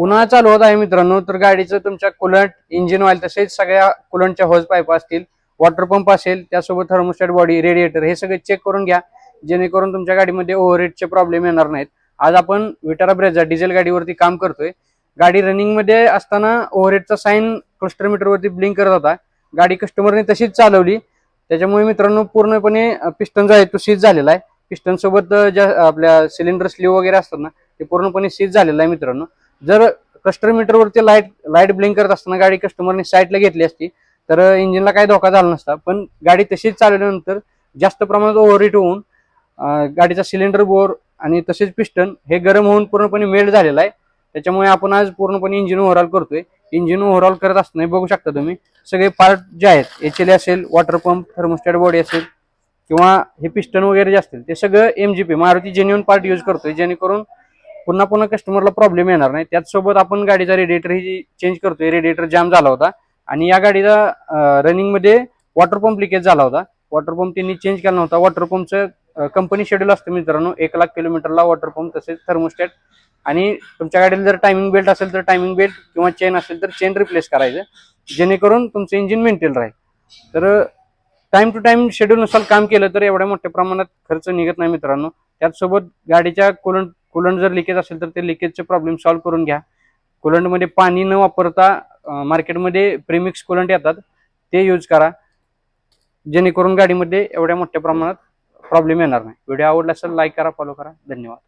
उन्हाळा चालू होत आहे मित्रांनो, तर गाडीचं तुमच्या कुलंट, इंजिन ऑइल तसेच सगळ्या कुलंटच्या होज पाईप असतील, वॉटर पंप असेल, त्यासोबत थर्मोस्टॅट बॉडी, रेडिएटर हे सगळे चेक करून घ्या, जेणेकरून तुमच्या गाडीमध्ये ओव्हरहीटचे प्रॉब्लेम येणार नाहीत. आज आपण विटारा ब्रेझा डिझेल गाडीवरती काम करतोय. गाडी रनिंग मध्ये असताना ओव्हरहीटचा साईन क्लस्टर मीटरवरती ब्लिंक करत होता. गाडी कस्टमरने तशीच चालवली, त्याच्यामुळे मित्रांनो पूर्णपणे पिस्टन जो आहे तो सीज झालेला आहे. पिस्टन सोबत ज्या आपल्या सिलेंडर स्लीव वगैरे असतात ना, ते पूर्णपणे सीज झालेला आहे मित्रांनो. जर क्लस्टर मीटरवरती लाईट ब्लिंक करत असताना गाडी कस्टमरने साईडला घेतली असती तर इंजिनला काही धोका झाला नसता. पण गाडी तशीच चालवल्यानंतर जास्त प्रमाणात ओव्हरहीट होऊन गाडीचा सिलेंडर बोर आणि तसेच पिस्टन हे गरम होऊन पूर्णपणे मेल्ट झालेला आहे. त्याच्यामुळे आपण आज पूर्णपणे इंजिन ओव्हरऑल करतोय. इंजिन ओव्हरऑल करत असताना बघू शकता तुम्ही सगळे पार्ट जे आहेत, एचएल असेल, वॉटर पंप, थर्मोस्टॅट बॉडी असेल किंवा हे पिस्टन वगैरे जे असतील ते सगळं MGP Maruti genuine part use करतोय, जेणेकरून पुन्हा पुन्हा कस्टमरला प्रॉब्लेम येणार नाही. त्याचसोबत आपण गाडीचा रेडिएटर ही चेंज करतोय. रेडिएटर जाम झाला होता आणि या गाडीचा रनिंग मध्ये वॉटर पंप लिकेज झाला होता. वॉटर पंप त्यांनी चेंज केला नव्हता. वॉटर पंपचं कंपनी शेड्यूल असतं मित्रांनो, 1,00,000 किलोमीटरला वॉटर पंप तसेच थर्मोस्टॅट. आणि तुमच्या गाडीला जर टायमिंग बेल्ट असेल तर टायमिंग बेल्ट किंवा चेन असेल तर चेन रिप्लेस करायचं, जेणेकरून तुमचं इंजिन मेंटेन राहील. तर टाइम टू टाइम शेड्यूलनुसार काम केलं तर एवढ्या मोठ्या प्रमाणात खर्च निघत नाही मित्रांनो. त्याचसोबत गाडीच्या कुलंट जर लिकेज असेल तर ते लिकेजचे प्रॉब्लेम सॉल्व्ह करून घ्या. कुलंटमध्ये पाणी न वापरता मार्केटमध्ये प्रीमिक्स कुलंट येतात, ते यूज करा, जेणेकरून गाडीमध्ये एवढ्या मोठ्या प्रमाणात प्रॉब्लेम येणार नाही. व्हिडिओ आवडला असेल लाईक करा, फॉलो करा. धन्यवाद.